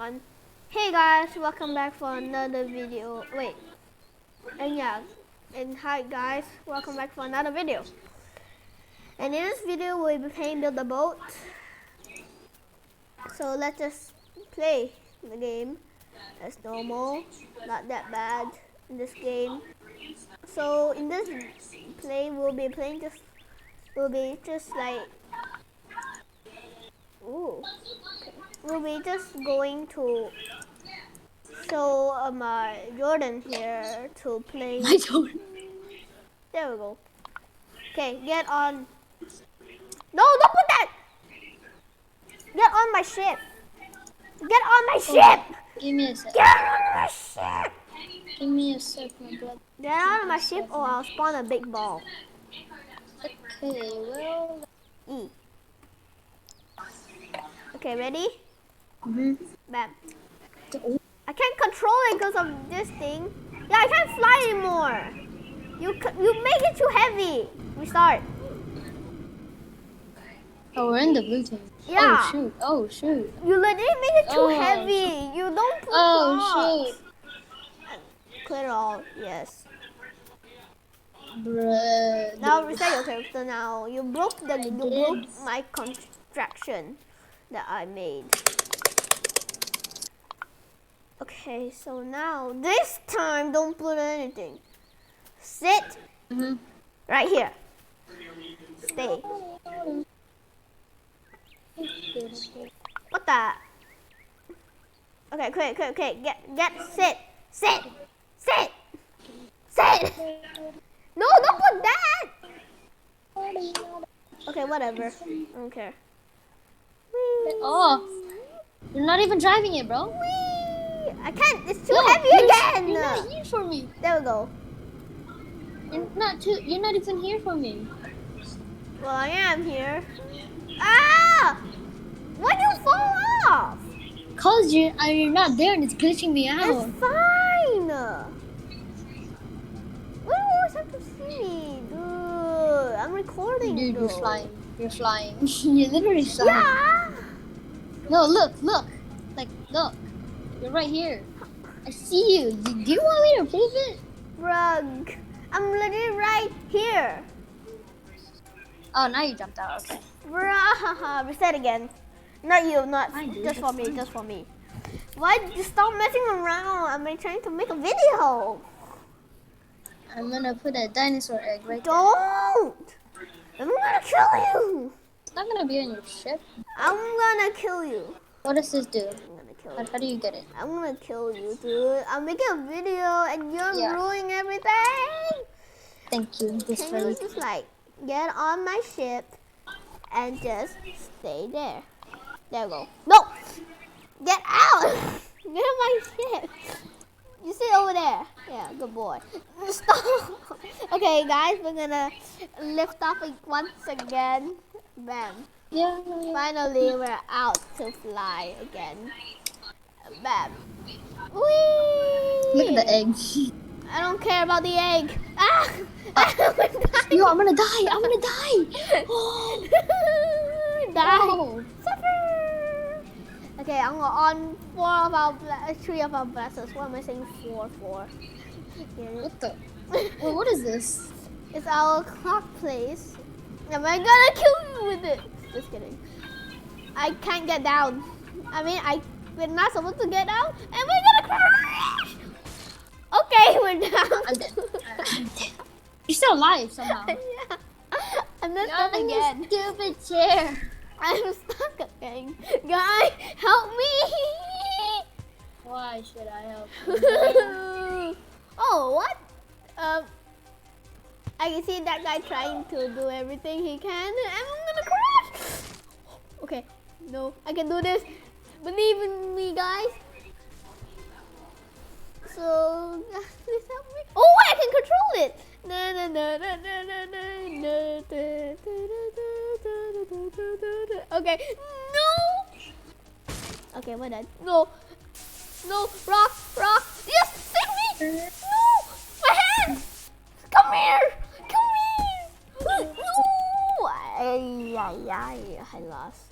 on. Hey guys, welcome back for another video. Wait, and yeah, and hi guys, welcome back for another video. And in this video, we'll be playing Build a Boat. So let's just play the game as normal. Not that bad in this game. So in this play, we'll be just like, ooh. We'll be just going to show Jordan here to play. My Jordan. There we go. Okay, get on. No, don't put that. Get on my ship. Get on my ship. Give me a sec. Get on my ship. Give me a sec, my brother. Get on my ship or I'll spawn a big ball. Okay, well. E. Okay, ready? Bam. I can't control it because of this thing. Yeah, I can't fly anymore. You make it too heavy. Restart. Oh, we're in the blue team. Yeah. Oh shoot. Oh shoot. You let it make it too heavy. You don't put blocks. Shoot. Clear all. Yes. Bruh. Now reset your character. Now you broke my construction that I made. Okay, so now this time don't put anything. Sit right here. Stay. What the? Okay, quick. Sit. No, don't put that. Okay, whatever. I don't care. Oh, you're not even driving it, bro. Whee! I can't. It's too heavy again. You're not here for me. There we go. You're not even here for me. Well, I am here. Ah! Why do you fall off? Cause you're not there and it's glitching me out. It's fine. Why do you always have to see me, dude? I'm recording. Dude, though. you're flying. You're flying. You're literally flying. Yeah. No, look. Like, look. You're right here. I see you. Do you want me to prove it? Rug. I'm literally right here. Oh, now you jumped out. Okay. Bruh. Reset again. Not you, not just for me. Why did you stop messing around? I'm trying to make a video. I'm gonna put a dinosaur egg right there. Don't. I'm gonna kill you. It's not gonna be on your ship. I'm gonna kill you. What does this do? I'm gonna kill you. How do you get it? I'm gonna kill you, dude. I'm making a video and you're ruining everything. Thank you. Can you just like get on my ship and just stay there? There we go. No! Get out! Get on my ship. You sit over there. Yeah, good boy. Stop. Okay, guys, we're gonna lift off once again. Bam. Yeah. Finally, we're out to fly again. Bam. Whee! Look at the egg. I don't care about the egg. Ah! Yo, I'm gonna die. Oh. Die. Oh. Suffer. Okay, I'm on 3 of our vessels. What am I saying? 4. What the? Wait, what is this? It's our clock place. Am I gonna kill you with it? Just kidding. I can't get down. I mean, we're not supposed to get down, and we're gonna crash. Okay, we're down. I'm dead. You're still alive somehow. Yeah. I'm not stuck again. Stupid chair. I'm stuck again. Guys, help me! Why should I help you? Oh, what? I can see that guy trying to do everything he can, and I'm gonna crash. Okay, no, I can do this. Believe in me, guys. So, please help me. Oh, I can control it. Okay, no. Okay, we're done. No, rock. Yes, save me. No, my hand. Come here. No. I lost.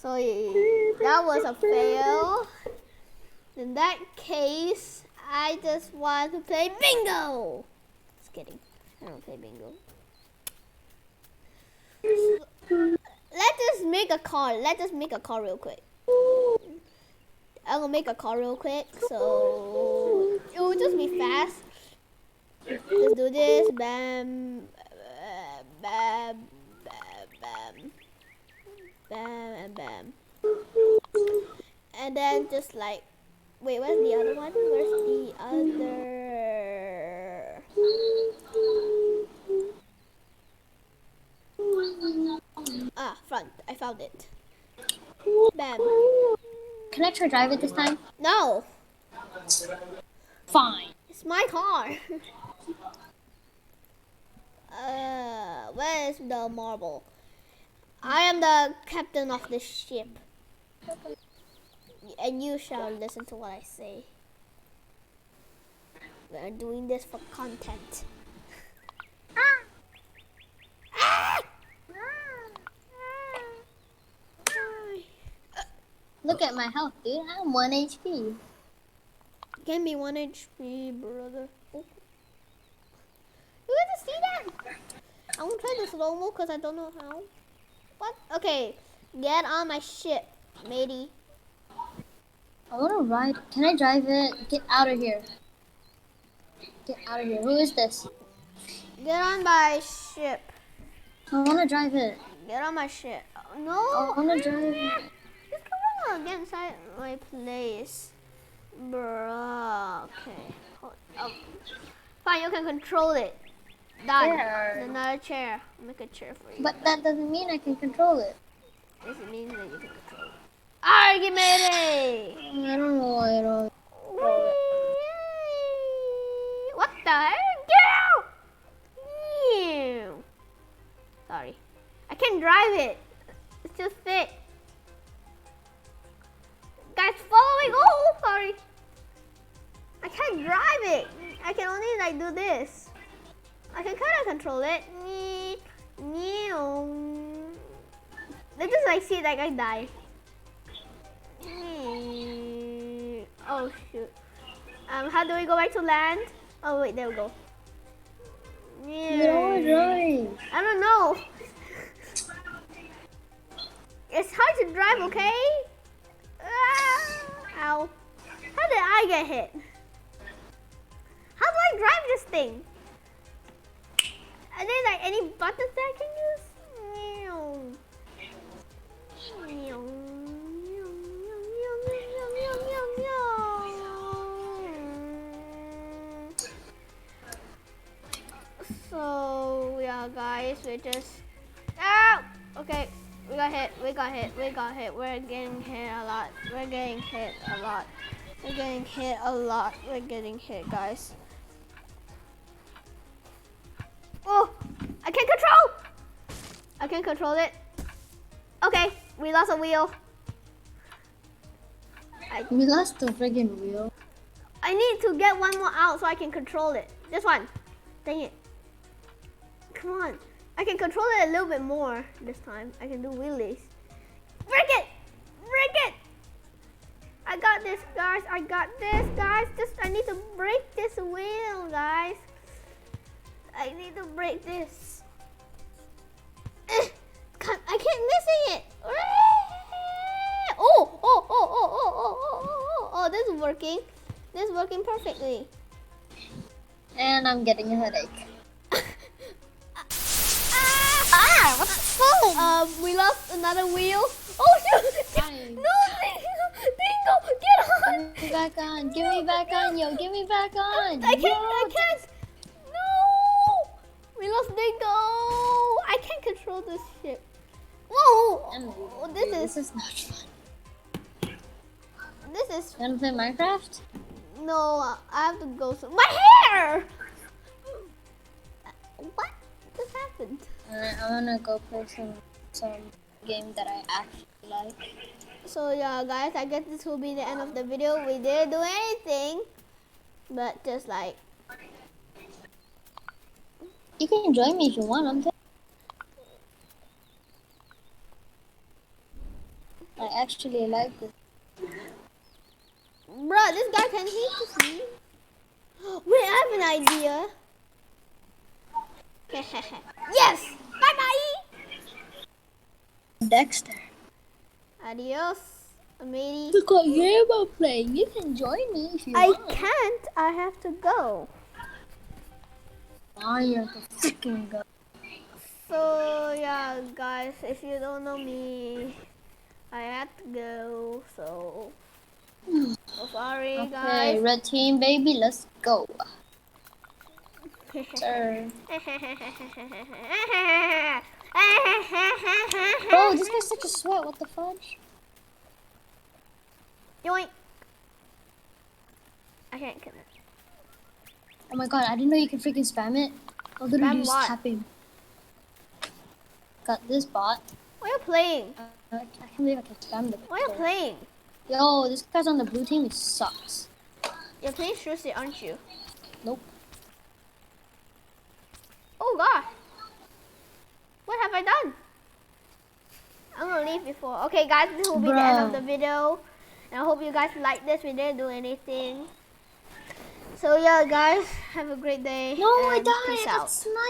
So that was a fail. In that case, I just want to play bingo. Just kidding. I don't play bingo. Let's just make a car. Let's just make a car real quick. I'm gonna make a car real quick, so it will just be fast. Just do this, bam, bam, bam, bam, bam, and bam, and then just like, wait, where's the other one? Where's the other? Ah, front. I found it. Bam. Can I try drive it this time? No, Fine. it's my car. Where is the marble? I am the captain of this ship. And you shall listen to what I say. We are doing this for content. Look at my health, dude. I'm 1 HP. Give me 1 HP, brother. Oh. You get to see that? I'm gonna try the slow-mo because I don't know how. What? Okay, get on my ship, matey. I want to ride. Can I drive it? Get out of here. Get out of here. Who is this? Get on my ship. I want to drive it. Get on my ship. No. I want to drive it. Just come on, get inside my place. Bruh. Okay. Fine, you can control it. Done. Where? Another chair. I'll make a chair for you. But that doesn't mean I can control it. Yes, it means that you can control it. Argument! I don't know why I don't. What the heck? Get out! Ew. Sorry. I can't drive it. It's just thick. Guys, following. Oh, sorry. I can't drive it. I can only like do this. I can kind of control it. Let's just like see it like I die. Oh shoot. How do we go back to land? Oh wait, there we go. You don't want to drive. I don't know. It's hard to drive, okay? Ow. How did I get hit? How do I drive this thing? Are there like any buttons that I can use? So yeah, guys, we just okay. We got hit. We're getting hit a lot. We're getting hit, guys. Oh, I can't control it. Okay, we lost a wheel. We lost the friggin' wheel. I need to get one more out so I can control it. This one. Dang it. Come on. I can control it a little bit more this time. I can do wheelies. Break it! I got this, guys. Just, I need to break this wheel, guys. I need to break this. I keep missing it. Oh, this is working. This is working perfectly. And I'm getting a headache. What's the phone? We lost another wheel. Oh shoot! No, Dingo, get on! Give me back on, yo, give me back on. I can't. No, we lost Dingo. I can't control this ship. Whoa! This is not fun. This is. You wanna play Minecraft? No, I have to go. My hair! What just happened? I wanna go play some game that I actually like. So yeah, guys, I guess this will be the end of the video. We didn't do anything, but just like. You can join me if you want. actually like this. Bruh, this guy can hit me. Wait, I have an idea. Yes! Bye bye! Dexter. Adios, matey. Look what game I'm playing. You can join me if you I want. can't. I have to go. I have to freaking go. So, yeah, guys, if you don't know me, I had to go. So sorry, Okay, guys. red team, baby, let's go. Sir. Bro, this guy's such a sweat. What the fudge? Yoink. I can't kill it. Oh my god, I didn't know you can freaking spam it. All literally Spam just what? tapping. Got this bot. What are you playing? I can't believe I can spam the What are you playing? Yo, this guy's on the blue team. He sucks. You're playing seriously, aren't you? Nope. Oh god. What have I done? I'm gonna leave before. Okay guys, this will be the end of the video. And I hope you guys like this. We didn't do anything. So yeah guys, have a great day. No, I and died. Peace out. That's nice.